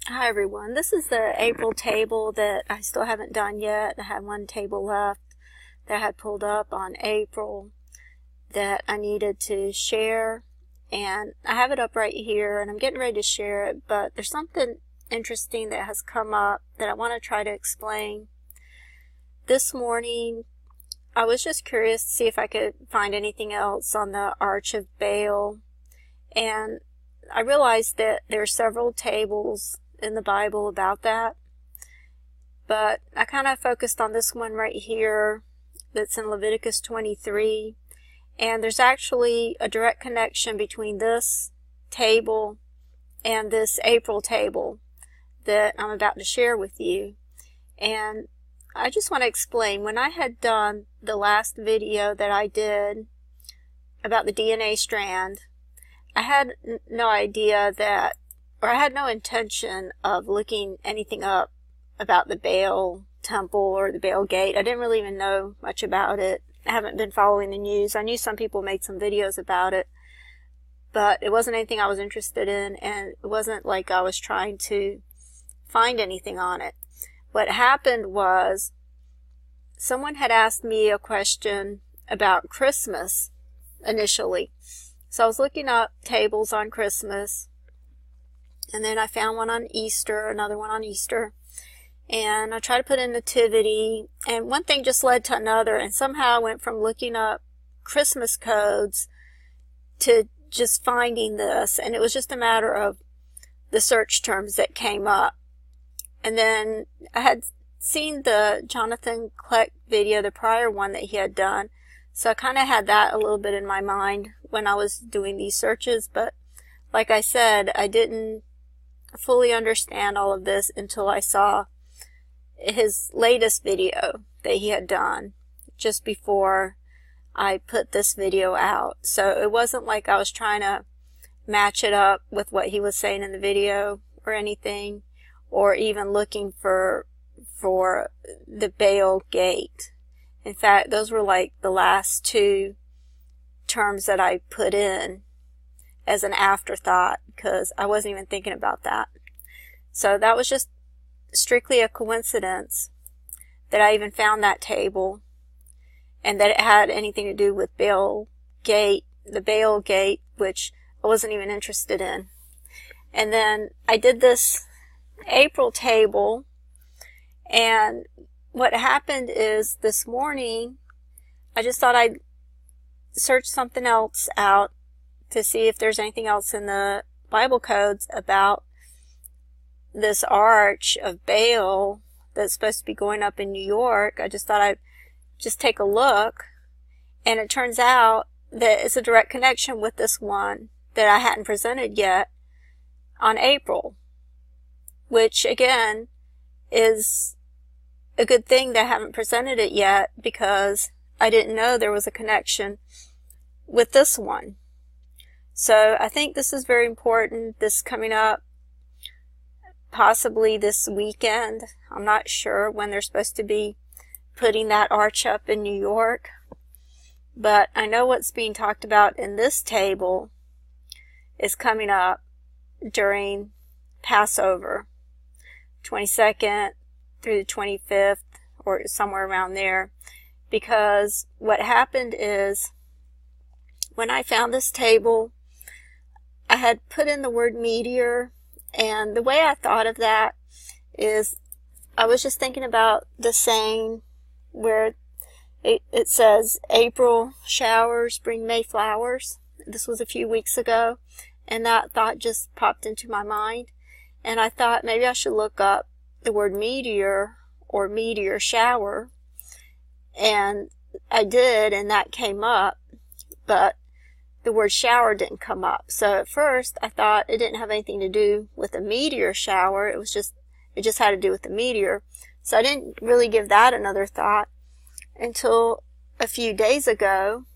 Hi everyone, this is the April table that I still haven't done yet. I had one table left that I had pulled up on April that I needed to share, and I have it up right here and I'm getting ready to share it, but there's something interesting that has come up that I want to try to explain. This morning I was just curious to see if I could find anything else on the Arch of Baal, and I realized that there are several tables in the Bible about that, but I kind of focused on this one right here that's in Leviticus 23, and there's actually a direct connection between this table and this April table that I'm about to share with you. And I just want to explain, when I had done the last video that I did about the DNA strand, I had no idea that, or I had no intention of looking anything up about the Baal temple or the Baal gate. I didn't really even know much about it. I haven't been following the news. I knew some people made some videos about it, but it wasn't anything I was interested in, and it wasn't like I was trying to find anything on it. What happened was someone had asked me a question about Christmas initially. So I was looking up tables on Christmas, and then I found one on Easter, another one on Easter, and I tried to put in nativity, and one thing just led to another, and somehow I went from looking up Christmas codes to just finding this, and it was just a matter of the search terms that came up. And then I had seen the Jonathan Kleck video, the prior one that he had done, so I kind of had that a little bit in my mind when I was doing these searches, but like I said, I didn't fully understand all of this until I saw his latest video that he had done just before I put this video out. So it wasn't like I was trying to match it up with what he was saying in the video or anything, or even looking for the Baal gate. In fact, those were like the last two terms that I put in as an afterthought, because I wasn't even thinking about that. So that was just strictly a coincidence that I even found that table, and that it had anything to do with Baal gate, the Baal gate, which I wasn't even interested in. And then I did this April table, and what happened is this morning I just thought I'd search something else out to see if there's anything else in the Bible codes about this Arch of Baal that's supposed to be going up in New York. I just thought I'd just take a look, and it turns out that it's a direct connection with this one that I hadn't presented yet on April, which again is a good thing that I haven't presented it yet, because I didn't know there was a connection with this one. So I think this is very important. This coming up possibly this weekend. I'm not sure when they're supposed to be putting that arch up in New York, but I know what's being talked about in this table is coming up during Passover, 22nd through the 25th, or somewhere around there, because what happened is when I found this table, I had put in the word meteor, and the way I thought of that is I was just thinking about the saying where it says, April showers bring May flowers. This was a few weeks ago, and that thought just popped into my mind, and I thought maybe I should look up the word meteor or meteor shower, and I did, and that came up, but the word shower didn't come up. So at first I thought it didn't have anything to do with a meteor shower. It just had to do with the meteor. So I didn't really give that another thought until a few days ago.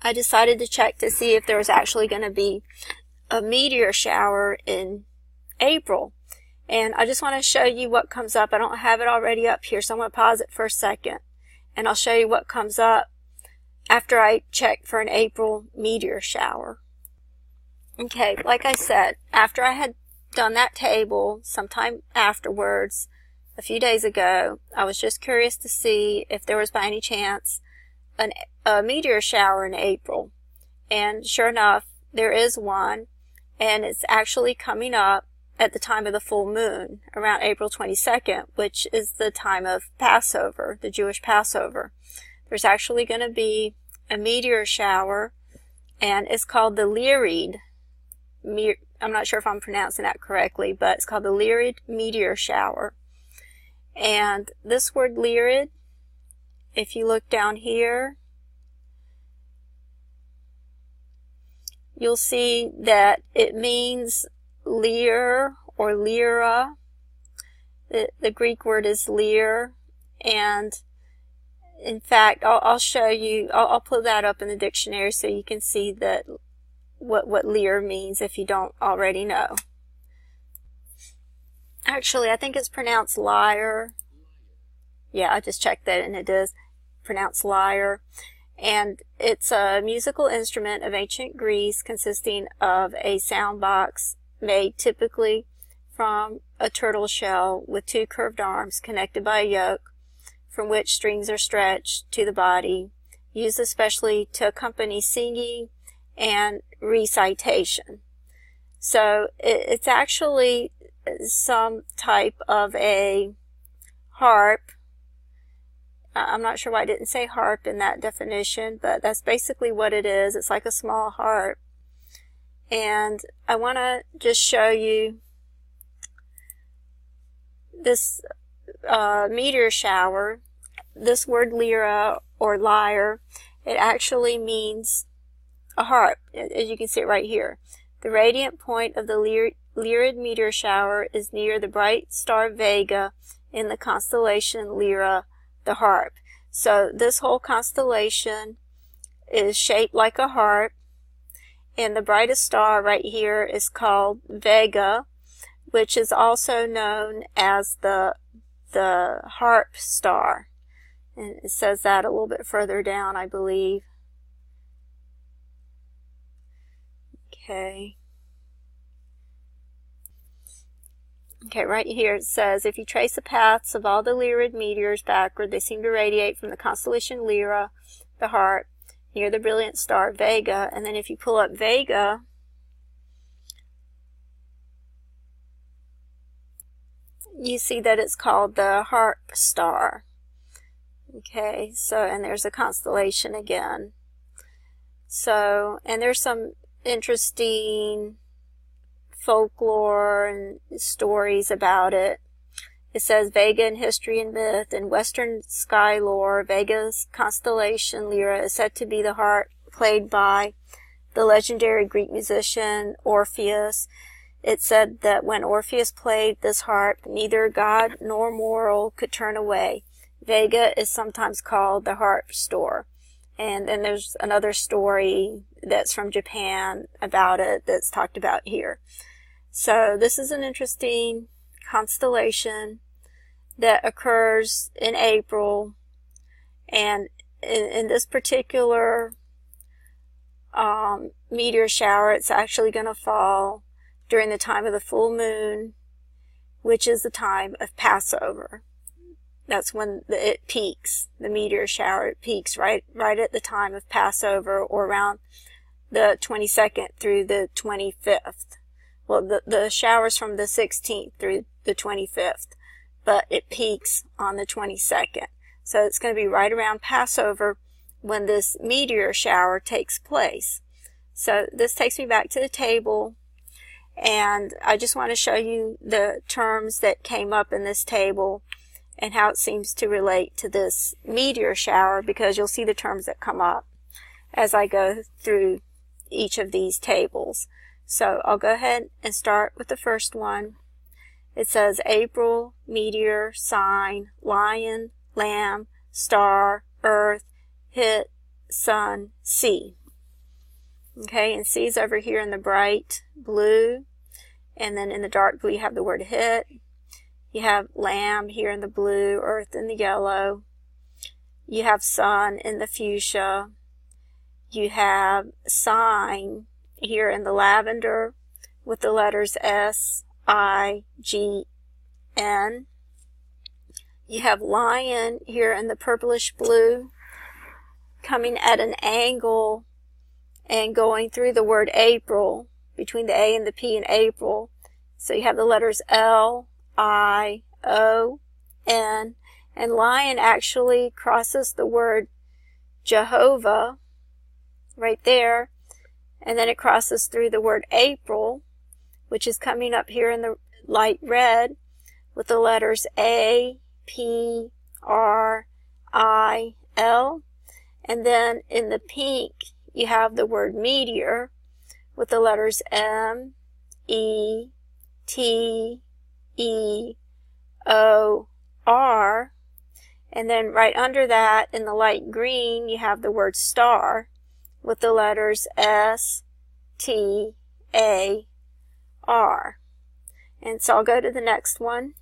I decided to check to see if there was actually going to be a meteor shower in April. And I just want to show you what comes up. I don't have it already up here, so I'm going to pause it for a second, and I'll show you what comes up after I check for an April meteor shower. Okay, like I said, after I had done that table sometime afterwards, a few days ago. I was just curious to see if there was by any chance a meteor shower in April. And sure enough, there is one, and it's actually coming up at the time of the full moon, around April 22nd, which is the time of Passover, the Jewish Passover. There's actually going to be a meteor shower, and it's called the Lyrid. I'm not sure if I'm pronouncing that correctly, but it's called the Lyrid meteor shower. And this word Lyrid, if you look down here, you'll see that it means lyre or lyra. The Greek word is lyre, and in fact, I'll show you, I'll put that up in the dictionary so you can see that what lyre means if you don't already know. Actually, I think it's pronounced lyre. Yeah, I just checked that and it is pronounced lyre. And it's a musical instrument of ancient Greece consisting of a sound box made typically from a turtle shell with two curved arms connected by a yoke from which strings are stretched to the body, used especially to accompany singing and recitation. So it's actually some type of a harp. I'm not sure why I didn't say harp in that definition, but that's basically what it is. It's like a small harp. And I want to just show you this meteor shower. This word lyra or lyre, it actually means a harp, as you can see it right here. The radiant point of the Lyrid meteor shower is near the bright star Vega in the constellation Lyra, the harp. So this whole constellation is shaped like a harp, and the brightest star right here is called Vega, which is also known as the harp star. And it says that a little bit further down, I believe. Okay, right here it says, if you trace the paths of all the Lyrid meteors backward, they seem to radiate from the constellation Lyra, the harp, near the brilliant star Vega. And then if you pull up Vega, you see that it's called the harp star. Okay, so, and there's a constellation again. So, and there's some interesting folklore and stories about it. It says Vega in history and myth. In Western sky lore, Vega's constellation Lyra is said to be the harp played by the legendary Greek musician Orpheus. It said that when Orpheus played this harp, neither God nor mortal could turn away. Vega is sometimes called the harp star. And then there's another story that's from Japan about it that's talked about here. So this is an interesting constellation that occurs in April, and in this particular meteor shower, it's actually going to fall during the time of the full moon, which is the time of Passover. That's when it peaks, the meteor shower. It peaks right at the time of Passover, or around the 22nd through the 25th. Well, the shower's from the 16th through the 25th, but it peaks on the 22nd. So it's going to be right around Passover when this meteor shower takes place. So this takes me back to the table, and I just want to show you the terms that came up in this table and how it seems to relate to this meteor shower, because you'll see the terms that come up as I go through each of these tables. So I'll go ahead and start with the first one. It says April, meteor, sign, lion, lamb, star, earth, hit, sun, sea. Okay, and sea is over here in the bright blue, and then in the dark blue you have the word hit. You have lamb here in the blue, earth in the yellow. You have sun in the fuchsia. You have sign here in the lavender with the letters S, You have lion here in the purplish blue coming at an angle and going through the word April, between the A and the P in April. So you have the letters L, I, O, N, and lion actually crosses the word Jehovah right there, and then it crosses through the word April, which is coming up here in the light red with the letters A, P, R, I, L. And then in the pink, you have the word meteor with the letters M, E, T, E, O, R. And then right under that, in the light green, you have the word star with the letters S, T, A, R. And so I'll go to the next one.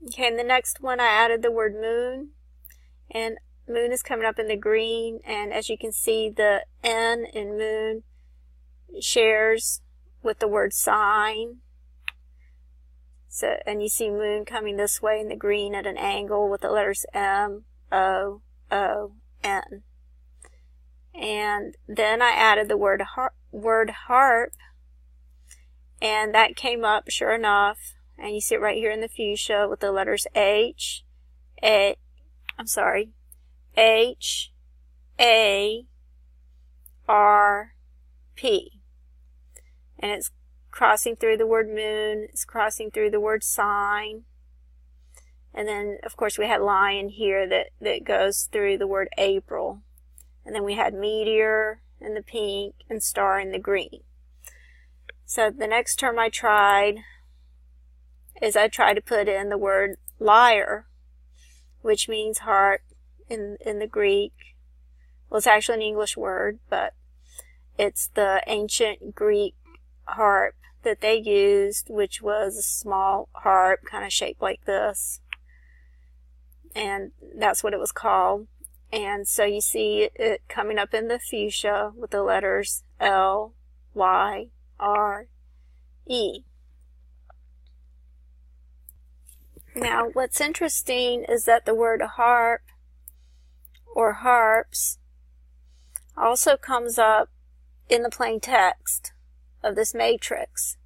Okay, in the next one, I added the word moon. And moon is coming up in the green, and as you can see, the N in moon shares with the word sign. So, and you see moon coming this way in the green at an angle with the letters M, O, O, N. And then I added the word harp, and that came up sure enough, and you see it right here in the fuchsia with the letters H, A, R, P. And it's crossing through the word moon, it's crossing through the word sign. And then, of course, we had lion here that goes through the word April. And then we had meteor in the pink and star in the green. So the next term I tried is I tried to put in the word lyre, which means harp in the Greek. Well, it's actually an English word, but it's the ancient Greek harp that they used, which was a small harp kind of shaped like this. And that's what it was called. And so you see it coming up in the fuchsia with the letters L, Y, R, E. Now, what's interesting is that the word harp or harps also comes up in the plain text of this matrix,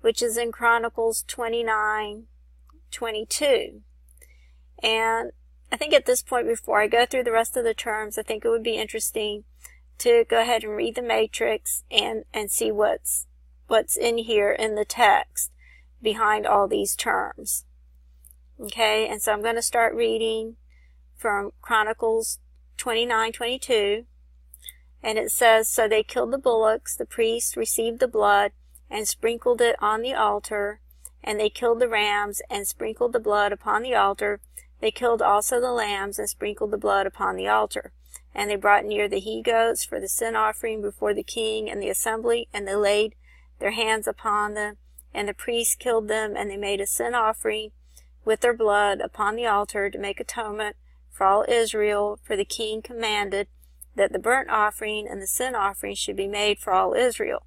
which is in Chronicles 29:22. And I think at this point, before I go through the rest of the terms, I think it would be interesting to go ahead and read the matrix and see what's in here in the text behind all these terms. Okay, and so I'm going to start reading from Chronicles 29:22, and it says, "So they killed the bullocks, the priests received the blood and sprinkled it on the altar, and they killed the rams and sprinkled the blood upon the altar. They killed also the lambs and sprinkled the blood upon the altar. And they brought near the he-goats for the sin offering before the king and the assembly, and they laid their hands upon them, and the priests killed them, and they made a sin offering with their blood upon the altar to make atonement for all Israel, for the king commanded that the burnt offering and the sin offering should be made for all Israel.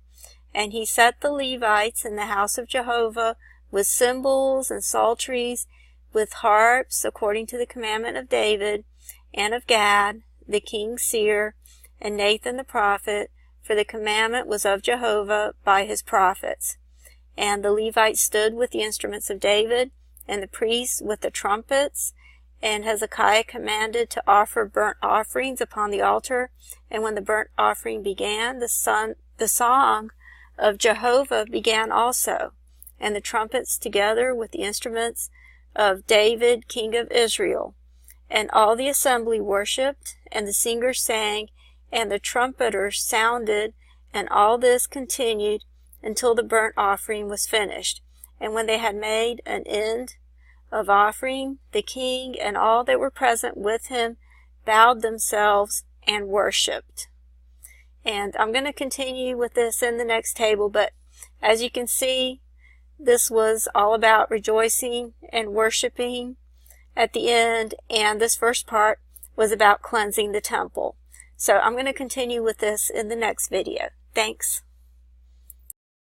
And he set the Levites in the house of Jehovah with cymbals and psalteries, with harps, according to the commandment of David, and of Gad, the king's seer, and Nathan the prophet, for the commandment was of Jehovah by his prophets. And the Levites stood with the instruments of David, and the priests with the trumpets. And Hezekiah commanded to offer burnt offerings upon the altar. And when the burnt offering began, the song of Jehovah began also, and the trumpets together with the instruments of David, king of Israel. And all the assembly worshipped, and the singers sang, and the trumpeters sounded, and all this continued until the burnt offering was finished. And when they had made an end of offering, the king and all that were present with him bowed themselves and worshipped." And I'm going to continue with this in the next table, but as you can see, this was all about rejoicing and worshiping at the end, and this first part was about cleansing the temple. So I'm going to continue with this in the next video. Thanks.